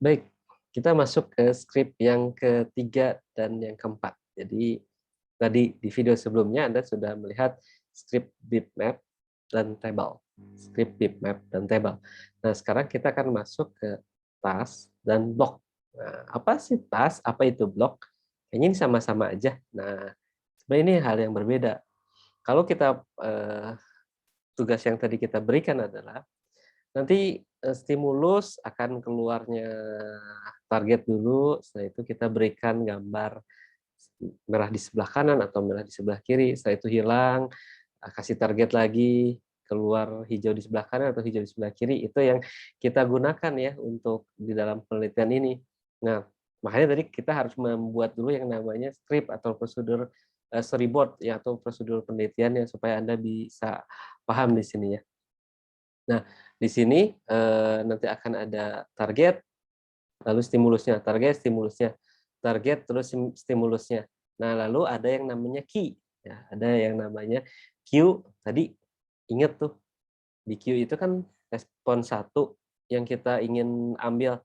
Baik, kita masuk ke script yang ketiga dan yang keempat. Jadi tadi di video sebelumnya Anda sudah melihat script bitmap dan table. Script bitmap dan table. Nah, sekarang kita akan masuk ke task dan block. Nah, apa sih task? Apa itu block? Kayaknya ini sama-sama aja. Nah, sebenarnya ini hal yang berbeda. Kalau kita tugas yang tadi kita berikan adalah nanti stimulus akan keluarnya target dulu, setelah itu kita berikan gambar merah di sebelah kanan atau merah di sebelah kiri, setelah itu hilang, kasih target lagi, keluar hijau di sebelah kanan atau hijau di sebelah kiri, itu yang kita gunakan ya untuk di dalam penelitian ini. Nah, makanya tadi kita harus membuat dulu yang namanya script atau prosedur storyboard ya, atau prosedur penelitiannya supaya Anda bisa paham di sini ya. Nah, di sini nanti akan ada target, lalu stimulusnya, target, stimulusnya, target, terus stimulusnya. Nah, lalu ada yang namanya key, ya, ada yang namanya Q. Tadi ingat tuh, di Q itu kan respon satu yang kita ingin ambil.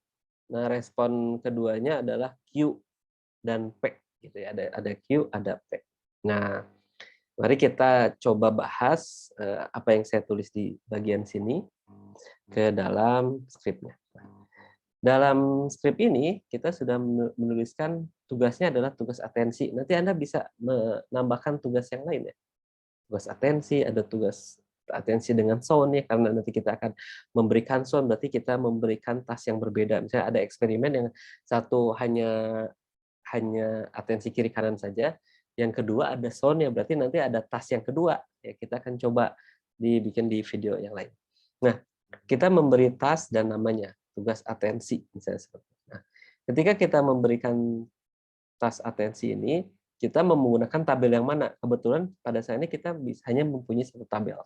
Nah, respon keduanya adalah Q dan P, gitu ya. Ada Q, ada P. Nah, mari kita coba bahas apa yang saya tulis di bagian sini ke dalam skripnya. Dalam skrip ini kita sudah menuliskan tugasnya adalah tugas atensi. Nanti Anda bisa menambahkan tugas yang lain ya. Tugas atensi, ada tugas atensi dengan sound ya, karena nanti kita akan memberikan sound, berarti kita memberikan task yang berbeda. Misalnya ada eksperimen yang satu hanya atensi kiri kanan saja, yang kedua ada sound ya, berarti nanti ada task yang kedua. Ya, kita akan coba dibikin di video yang lain. Nah, kita memberi task dan namanya tugas atensi misalnya seperti itu. Nah, ketika kita memberikan task atensi ini, kita menggunakan tabel yang mana? Kebetulan pada saat ini kita hanya mempunyai satu tabel.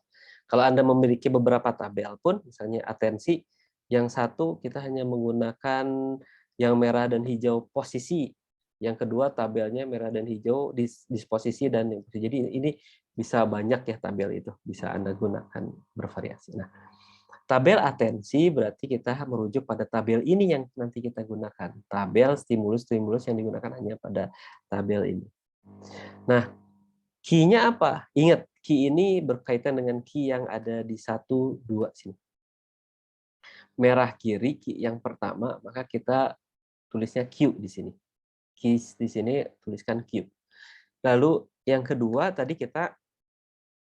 Kalau Anda memiliki beberapa tabel pun, misalnya atensi, yang satu kita hanya menggunakan yang merah dan hijau posisi, yang kedua tabelnya merah dan hijau disposisi dan jadi ini bisa banyak ya tabel itu, bisa Anda gunakan bervariasi. Nah, tabel atensi berarti kita merujuk pada tabel ini yang nanti kita gunakan. Tabel stimulus-stimulus yang digunakan hanya pada tabel ini. Nah, key-nya apa? Ingat, key ini berkaitan dengan key yang ada di 1, 2 sini. Merah kiri, key yang pertama, maka kita tulisnya Q di sini. Key di sini tuliskan Q. Lalu yang kedua tadi kita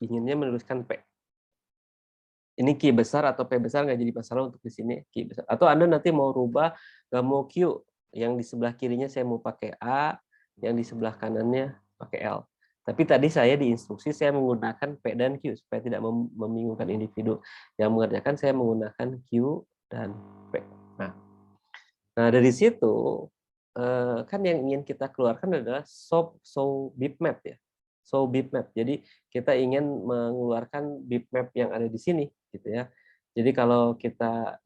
inginnya menuliskan P. Ini Q besar atau P besar nggak jadi masalah untuk di sini. Q besar. Atau Anda nanti mau rubah, nggak mau Q. Yang di sebelah kirinya saya mau pakai A, yang di sebelah kanannya pakai L. Tapi tadi saya di instruksi saya menggunakan P dan Q supaya tidak membingungkan individu yang mengerjakan. Saya menggunakan Q dan P. Nah dari situ kan yang ingin kita keluarkan adalah show bitmap ya. Show bitmap. Jadi kita ingin mengeluarkan bitmap yang ada di sini gitu ya. Jadi kalau kita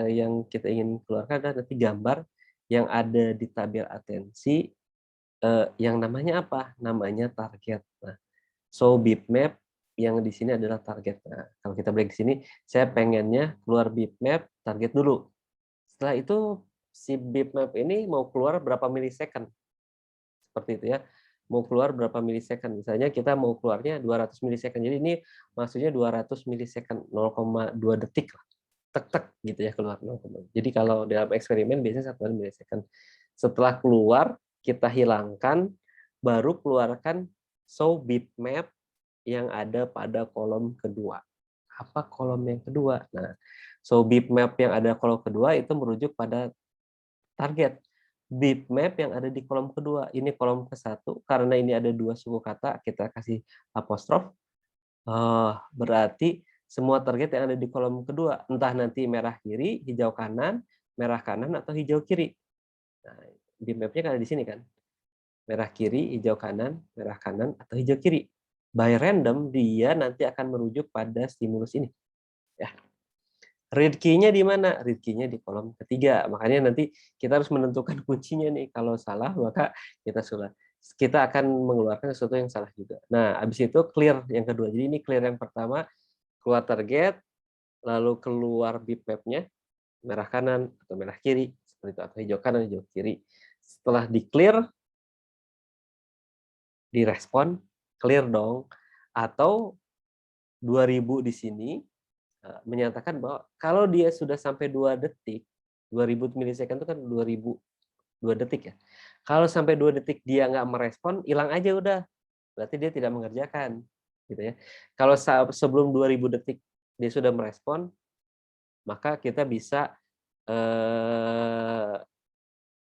yang kita ingin keluarkan adalah nanti gambar yang ada di tabel atensi yang namanya apa? Namanya target. Nah, show bitmap yang di sini adalah target. Nah, kalau kita break di sini, saya pengennya keluar bitmap target dulu. Setelah itu si bitmap ini mau keluar berapa milisecond. Seperti itu ya. Mau keluar berapa milisecond. Misalnya kita mau keluarnya 200 milisecond. Jadi ini maksudnya 200 milisecond, 0,2 detik lah. Tek-tek gitu ya keluar 0,2. Jadi kalau dalam eksperimen biasanya 1 milisecond. Setelah keluar, kita hilangkan, baru keluarkan show bitmap yang ada pada kolom kedua. Apa kolom yang kedua? Nah, show bitmap yang ada kolom kedua itu merujuk pada target. Bitmap yang ada di kolom kedua, ini kolom ke-1, karena ini ada 2 suku kata, kita kasih apostrof, berarti semua target yang ada di kolom kedua, entah nanti merah kiri, hijau kanan, merah kanan, atau hijau kiri. Nah, bitmap-nya kan ada di sini kan, merah kiri, hijau kanan, merah kanan, atau hijau kiri. By random, dia nanti akan merujuk pada stimulus ini. Ya. Read key-nya di mana? Read key-nya di kolom ketiga. Makanya nanti kita harus menentukan kuncinya nih. Kalau salah, maka kita akan mengeluarkan sesuatu yang salah juga. Nah, habis itu clear yang kedua. Jadi ini clear yang pertama, keluar target, lalu keluar bitmap-nya, merah kanan atau merah kiri. seperti itu, atau hijau kanan, hijau kiri. Setelah di-clear, direspon, clear dong. Atau 2000 di sini menyatakan bahwa kalau dia sudah sampai 2 detik, 2000 milisecond itu kan 2000 2 detik ya. Kalau sampai 2 detik dia nggak merespon, hilang aja udah. Berarti dia tidak mengerjakan, gitu ya. Kalau sebelum 2000 detik dia sudah merespon, maka kita bisa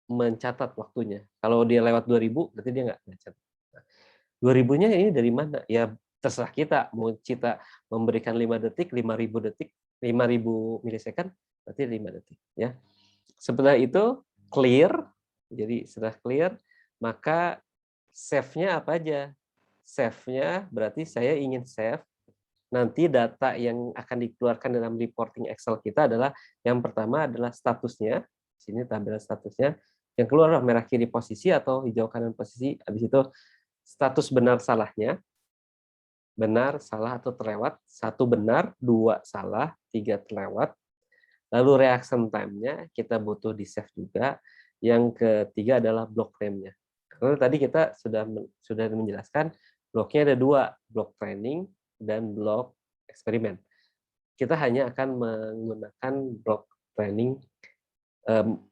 mencatat waktunya. Kalau dia lewat 2000, berarti dia nggak mencatat. 2000-nya ini dari mana? Ya terserah kita. Mau kita memberikan 5 detik, 5000 detik, 5000 milisecond, berarti 5 detik. Ya. Setelah itu clear, jadi setelah clear, maka save-nya apa aja? Save-nya berarti saya ingin save, nanti data yang akan dikeluarkan dalam reporting Excel kita adalah, yang pertama adalah statusnya, sini tampilan statusnya, yang keluar merah kiri posisi atau hijau kanan posisi, habis itu status benar salahnya, benar, salah atau terlewat, 1 benar, 2 salah, 3 terlewat. Lalu reaction time-nya kita butuh di-save juga. Yang ketiga adalah block frame-nya. Karena tadi kita sudah menjelaskan bloknya ada 2, blok training dan blok eksperimen. Kita hanya akan menggunakan blok training,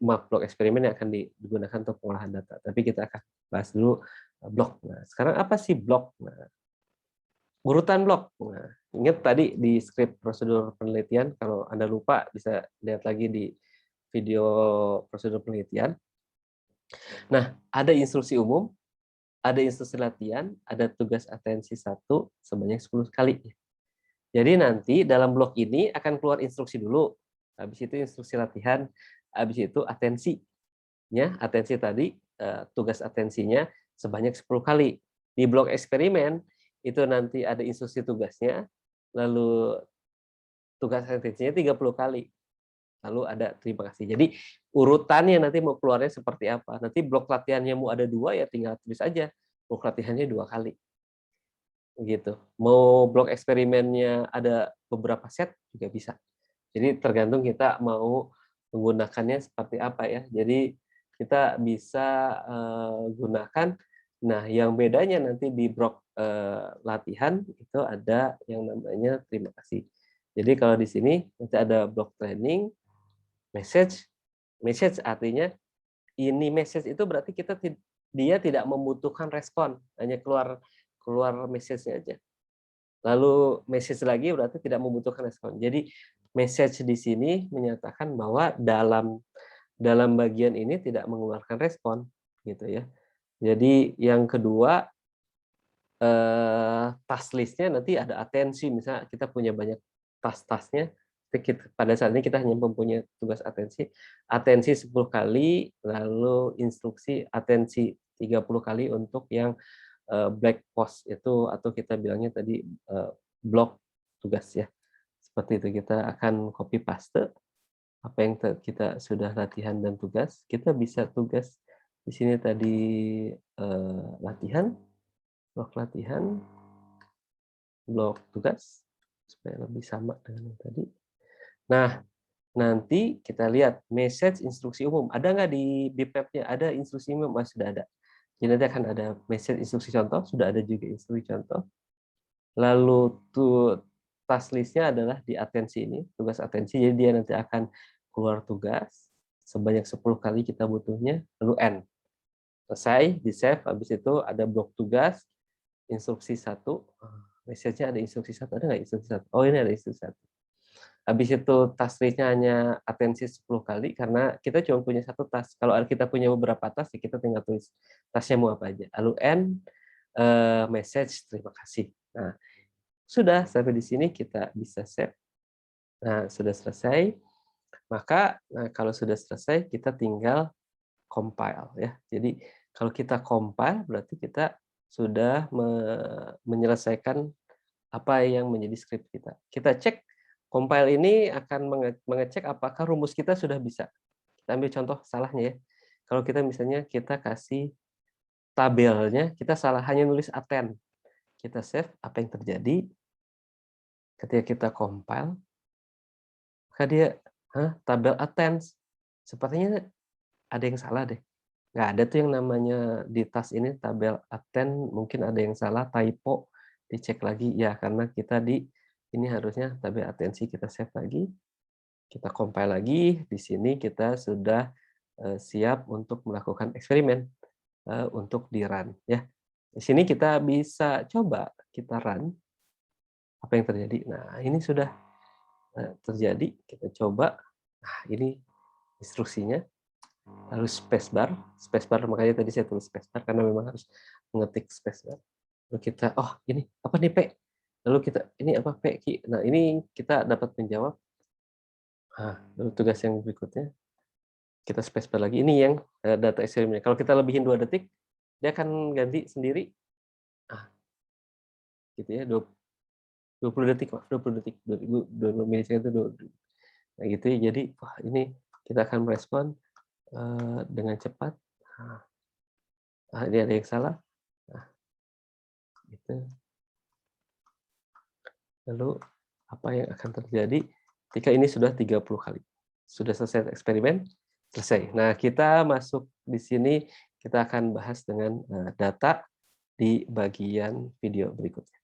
blok eksperimen yang akan digunakan untuk pengolahan data. Tapi kita akan bahas dulu blok. Nah, sekarang apa sih blok? Nah, urutan blok. Nah, ingat tadi di skrip prosedur penelitian, kalau Anda lupa bisa lihat lagi di video prosedur penelitian. Nah, ada instruksi umum, ada instruksi latihan, ada tugas atensi 1 sebanyak 10 kali. Jadi nanti dalam blok ini akan keluar instruksi dulu, habis itu instruksi latihan, habis itu atensinya, atensi tadi, tugas atensinya sebanyak 10 kali. Di blok eksperimen, itu nanti ada instruksi tugasnya, lalu tugas atensinya 30 kali. Lalu ada terima kasih. Jadi urutannya nanti mau keluarnya seperti apa. Nanti blok latihannya mau ada 2, ya tinggal tulis aja. Blok latihannya 2 kali. Gitu. Mau blok eksperimennya ada beberapa set juga bisa. Jadi tergantung kita mau menggunakannya seperti apa ya. Jadi kita bisa gunakan. Nah, yang bedanya nanti di blok latihan itu ada yang namanya terima kasih. Jadi kalau di sini nanti ada blok training, message. Message artinya ini message itu berarti dia tidak membutuhkan respon, hanya keluar message-nya aja. Lalu message lagi berarti tidak membutuhkan respon. Jadi message di sini menyatakan bahwa dalam bagian ini tidak mengeluarkan respon, gitu ya. Jadi yang kedua, task list-nya nanti ada atensi, misalnya kita punya banyak task-tasknya, pada saat ini kita hanya mempunyai tugas atensi 10 kali, lalu instruksi atensi 30 kali untuk yang black post itu, atau kita bilangnya tadi blok tugas ya. Seperti itu, kita akan copy paste apa yang kita sudah latihan dan tugas. Kita bisa tugas di sini tadi latihan, blok latihan, blok tugas, supaya lebih sama dengan yang tadi. Nah, nanti kita lihat message instruksi umum. Ada nggak di BPAP-nya? Ada instruksi umum? Sudah ada. Jadi nanti akan ada message instruksi contoh, sudah ada juga instruksi contoh. Lalu task list-nya adalah di atensi ini, tugas atensi. Jadi dia nanti akan keluar tugas sebanyak 10 kali kita butuhnya, lalu N. Selesai, di-save, habis itu ada blok tugas, instruksi 1, message-nya ada instruksi 1, ada nggak instruksi 1? Oh, ini ada instruksi 1. Habis itu task list-nya hanya atensi 10 kali, karena kita cuma punya 1 task. Kalau kita punya beberapa task, kita tinggal tulis task-nya mau apa aja. Lalu N, message, terima kasih. Nah, sudah sampai di sini kita bisa save. Nah, sudah selesai. Maka kalau sudah selesai, kita tinggal compile ya. Jadi kalau kita compile berarti kita sudah menyelesaikan apa yang menjadi script kita. Kita cek compile ini akan mengecek apakah rumus kita sudah bisa. Kita ambil contoh salahnya ya. Kalau kita misalnya kita kasih tabelnya, kita salah hanya nulis aten. Kita save, apa yang terjadi? Ketika kita compile, maka dia tabel attends. Sepertinya ada yang salah deh. Nggak ada tuh yang namanya di tas ini tabel aten, mungkin ada yang salah, typo, dicek lagi. Ya, karena kita ini harusnya tabel atensi kita save lagi, kita compile lagi, di sini kita sudah siap untuk melakukan eksperimen untuk di-run ya. Di sini kita bisa coba kita run, apa yang terjadi. Nah, ini sudah terjadi, kita coba. Nah, ini instruksinya, harus spacebar, spacebar makanya tadi saya tulis spacebar karena memang harus mengetik spacebar. Lalu kita, oh ini apa nih P? Lalu kita, ini apa P Ki? Nah ini kita dapat menjawab. Nah, lalu tugas yang berikutnya kita spacebar lagi. Ini yang data eksperimennya. Kalau kita lebihin 2 detik, dia akan ganti sendiri. Ah, gitu ya, 20 detik, maaf 20 detik, 20 milisecond itu 20. Nah gitu ya, jadi wah ini kita akan merespon dengan cepat. Nah, ini ada yang salah. Nah, gitu. Lalu apa yang akan terjadi ketika ini sudah 30 kali? Sudah selesai eksperimen? Selesai. Nah, kita masuk di sini, kita akan bahas dengan data di bagian video berikutnya.